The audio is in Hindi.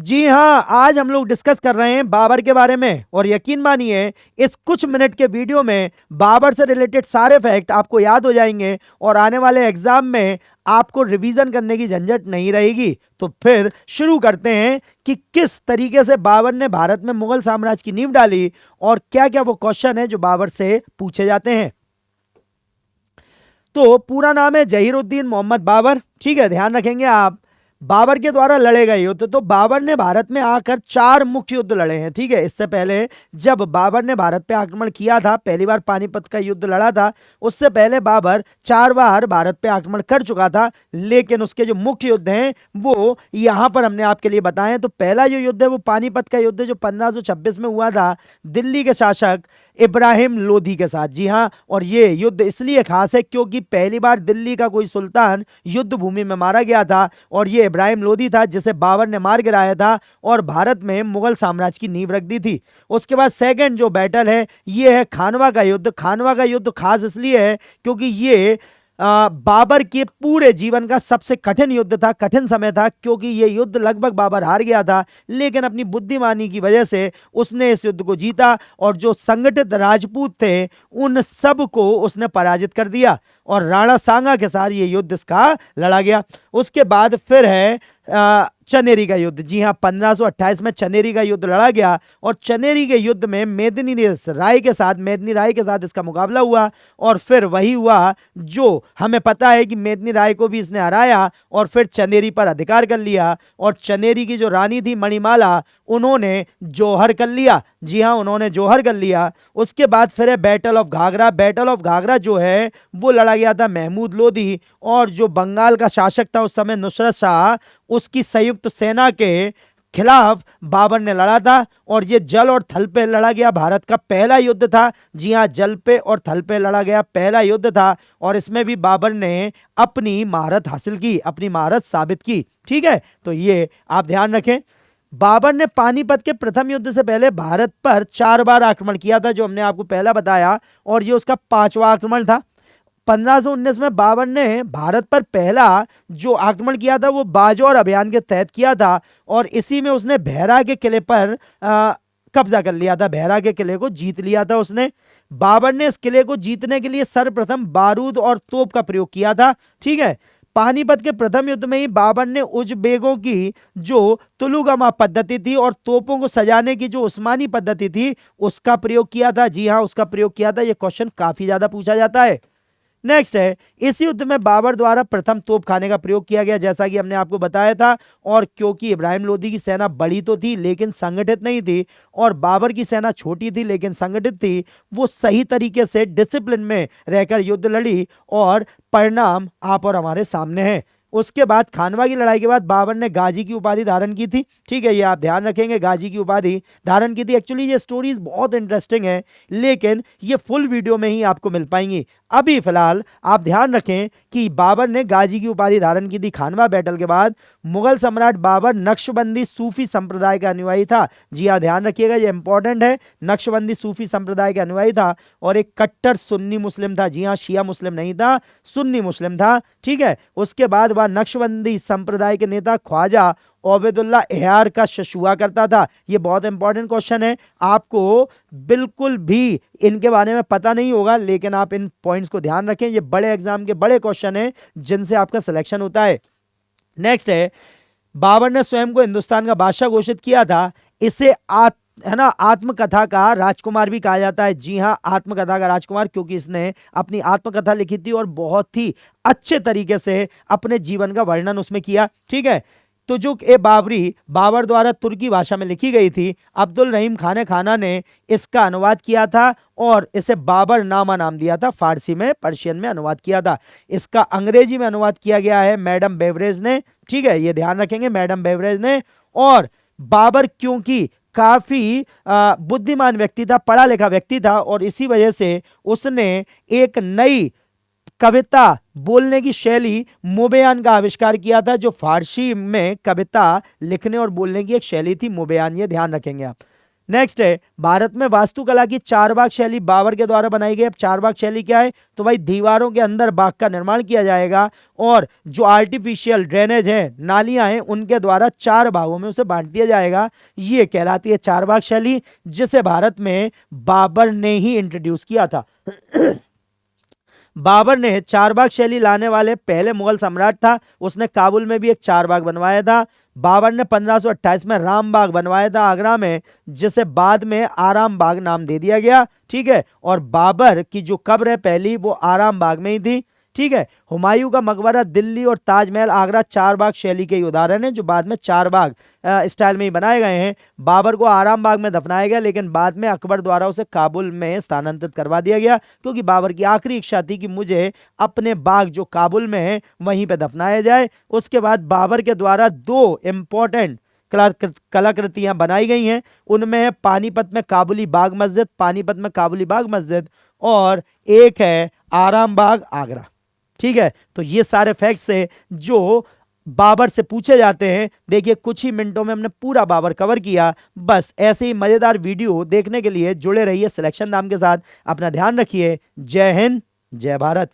जी हाँ, आज हम लोग डिस्कस कर रहे हैं बाबर के बारे में और यकीन मानिए इस कुछ मिनट के वीडियो में बाबर से रिलेटेड सारे फैक्ट आपको याद हो जाएंगे और आने वाले एग्जाम में आपको रिवीजन करने की झंझट नहीं रहेगी। तो फिर शुरू करते हैं कि किस तरीके से बाबर ने भारत में मुगल साम्राज्य की नींव डाली और क्या क्या वो क्वेश्चन है जो बाबर से पूछे जाते हैं। तो पूरा नाम है जहीरुद्दीन मोहम्मद बाबर, ठीक है, ध्यान रखेंगे आप। बाबर के द्वारा लड़े गए युद्ध, तो बाबर ने भारत में आकर 4 मुख्य युद्ध लड़े हैं, ठीक है। इससे पहले जब बाबर ने भारत पे आक्रमण किया था, पहली बार पानीपत का युद्ध लड़ा था, उससे पहले बाबर 4 बार भारत पे आक्रमण कर चुका था। लेकिन उसके जो मुख्य युद्ध हैं वो यहां पर हमने आपके लिए बताए। तो पहला जो युद्ध है वो पानीपत का युद्ध जो 1526 में हुआ था दिल्ली के शासक इब्राहिम लोधी के साथ। जी हाँ, और ये युद्ध इसलिए खास है क्योंकि पहली बार दिल्ली का कोई सुल्तान युद्ध भूमि में मारा गया था और ये इब्राहिम लोधी था जिसे बाबर ने मार गिराया था और भारत में मुगल साम्राज्य की नींव रख दी थी। उसके बाद सेकंड जो बैटल है ये है खानवा का युद्ध। खानवा का युद्ध खास इसलिए है क्योंकि ये बाबर के पूरे जीवन का सबसे कठिन युद्ध था, कठिन समय था, क्योंकि ये युद्ध लगभग बाबर हार गया था, लेकिन अपनी बुद्धिमानी की वजह से उसने इस युद्ध को जीता और जो संगठित राजपूत थे उन सब को उसने पराजित कर दिया और राणा सांगा के साथ ये युद्ध इसका लड़ा गया। उसके बाद फिर है चनेरी का युद्ध। जी हाँ, 1528 में चनेरी का युद्ध लड़ा गया और चनेरी के युद्ध में मेदिनी राय के साथ इसका मुकाबला हुआ और फिर वही हुआ जो हमें पता है कि मेदिनी राय को भी इसने हराया और फिर चनेरी पर अधिकार कर लिया और चनेरी की जो रानी थी मणिमाला उन्होंने जौहर कर लिया। जी हाँ, उन्होंने जौहर कर लिया। उसके बाद फिर है battle of Ghaghra. Battle of Ghaghra जो है वो लड़ा गया था महमूद लोधी और जो बंगाल का शासक था उस समय नुसरत शाह, उसकी संयुक्त सेना के खिलाफ बाबर ने लड़ा था और ये जल और थल पे लड़ा गया भारत का पहला युद्ध था। जी हाँ, जल पे और थल पे लड़ा गया पहला युद्ध था और इसमें भी बाबर ने अपनी महारत हासिल की, अपनी महारत साबित की, ठीक है। तो ये आप ध्यान रखें। बाबर ने पानीपत के प्रथम युद्ध से पहले भारत पर 4 बार आक्रमण किया था जो हमने आपको पहला बताया और ये उसका 5वां आक्रमण था। 1519 में बाबर ने भारत पर पहला जो आक्रमण किया था वो बाजौर अभियान के तहत किया था और इसी में उसने भैरा के किले पर कब्जा कर लिया था, भैरा के किले को जीत लिया था उसने। बाबर ने इस किले को जीतने के लिए सर्वप्रथम बारूद और तोप का प्रयोग किया था, ठीक है। पानीपत के प्रथम युद्ध में ही बाबर ने उज़्बेकों की जो तुलुगमा पद्धति थी और तोपों को सजाने की जो उस्मानी पद्धति थी उसका प्रयोग किया था। जी हाँ, उसका प्रयोग किया था। यह क्वेश्चन काफी ज्यादा पूछा जाता है। नेक्स्ट है, इस युद्ध में बाबर द्वारा प्रथम तोप खाने का प्रयोग किया गया जैसा कि हमने आपको बताया था और क्योंकि इब्राहिम लोधी की सेना बड़ी तो थी लेकिन संगठित नहीं थी और बाबर की सेना छोटी थी लेकिन संगठित थी, वो सही तरीके से डिसिप्लिन में रहकर युद्ध लड़ी और परिणाम आप और हमारे सामने है। उसके बाद खानवा की लड़ाई के बाद बाबर ने गाजी की उपाधि धारण की थी, ठीक है, ये आप ध्यान रखेंगे, गाजी की उपाधि धारण की थी। एक्चुअली ये स्टोरीज बहुत इंटरेस्टिंग है लेकिन ये फुल वीडियो में ही आपको मिल पाएंगी। अभी फिलहाल आप ध्यान रखें कि बाबर ने गाजी की उपाधि धारण की थी खानवा बैटल के बाद। मुगल सम्राट बाबर नक्शबंदी सूफी संप्रदाय का अनुयायी था। जी हाँ, ध्यान रखिएगा, ये इंपॉर्टेंट है। नक्शबंदी सूफी संप्रदाय का अनुयायी था और एक कट्टर सुन्नी मुस्लिम था। जी हाँ, शिया मुस्लिम नहीं था, सुन्नी मुस्लिम था, ठीक है। उसके बाद वह नक्शबंदी संप्रदाय के नेता ख्वाजा ओबेदुल्ला एहार का शशुआ करता था। यह बहुत इंपॉर्टेंट क्वेश्चन है, आपको बिल्कुल भी इनके बारे में पता नहीं होगा लेकिन आप इन पॉइंट्स को ध्यान रखें, ये बड़े एग्जाम के बड़े क्वेश्चन हैं जिनसे आपका सिलेक्शन होता है। नेक्स्ट है, बाबर ने स्वयं को हिंदुस्तान का बादशाह घोषित किया था। इसे आत्मकथा का राजकुमार भी कहा जाता है। जी हाँ, आत्मकथा का राजकुमार क्योंकि इसने अपनी आत्मकथा लिखी थी और बहुत ही अच्छे तरीके से अपने जीवन का वर्णन उसमें किया, ठीक है। तो जो ए बाबरी बाबर द्वारा तुर्की भाषा में लिखी गई थी, अब्दुल रहीम खान खाना ने इसका अनुवाद किया था और इसे बाबर नामा नाम दिया था, फारसी में पर्शियन में अनुवाद किया था। इसका अंग्रेजी में अनुवाद किया गया है मैडम बेवरेज ने, ठीक है, ये ध्यान रखेंगे, मैडम बेवरेज ने। और बाबर क्योंकि काफी बुद्धिमान व्यक्ति था, पढ़ा लिखा व्यक्ति था और इसी वजह से उसने एक नई कविता बोलने की शैली मुबयान का आविष्कार किया था, जो फारसी में कविता लिखने और बोलने की एक शैली थी मुबयान, ये ध्यान रखेंगे आप। नेक्स्ट है भारत में वास्तुकला की चारबाग शैली बाबर के द्वारा बनाई गई। अब चारबाग शैली क्या है, तो भाई दीवारों के अंदर बाग का निर्माण किया जाएगा और जो आर्टिफिशियल ड्रेनेज है, नालियां हैं, उनके द्वारा 4 भागों में उसे बांट दिया जाएगा। ये कहलाती है चारबाग शैली, जिसे भारत में बाबर ने ही इंट्रोड्यूस किया था। बाबर ने चारबाग शैली लाने वाले पहले मुगल सम्राट था। उसने काबुल में भी एक चारबाग बनवाया था। बाबर ने 1528 में रामबाग बनवाया था आगरा में, जिसे बाद में आराम बाग नाम दे दिया गया। ठीक है, और बाबर की जो कब्र है पहली, वो आराम बाग में ही थी। ठीक है, हुमायूं का मकबरा दिल्ली और ताजमहल आगरा चारबाग शैली के ही उदाहरण है, जो बाद में चारबाग स्टाइल में ही बनाए गए हैं। बाबर को आराम बाग में दफनाया गया, लेकिन बाद में अकबर द्वारा उसे काबुल में स्थानांतरित करवा दिया गया, क्योंकि बाबर की आखिरी इच्छा थी कि मुझे अपने बाग जो काबुल में है वहीं पे दफनाया जाए। उसके बाद बाबर के द्वारा 2 इंपॉर्टेंट कलाकृतियां बनाई गई हैं। उनमें है पानीपत में काबुली बाग मस्जिद, पानीपत में काबुली बाग मस्जिद, और एक है आराम बाग आगरा। ठीक है, तो ये सारे फैक्ट्स है जो बाबर से पूछे जाते हैं। देखिए कुछ ही मिनटों में हमने पूरा बाबर कवर किया। बस ऐसे ही मजेदार वीडियो देखने के लिए जुड़े रहिए सिलेक्शन नाम के साथ। अपना ध्यान रखिए। जय हिंद, जय भारत।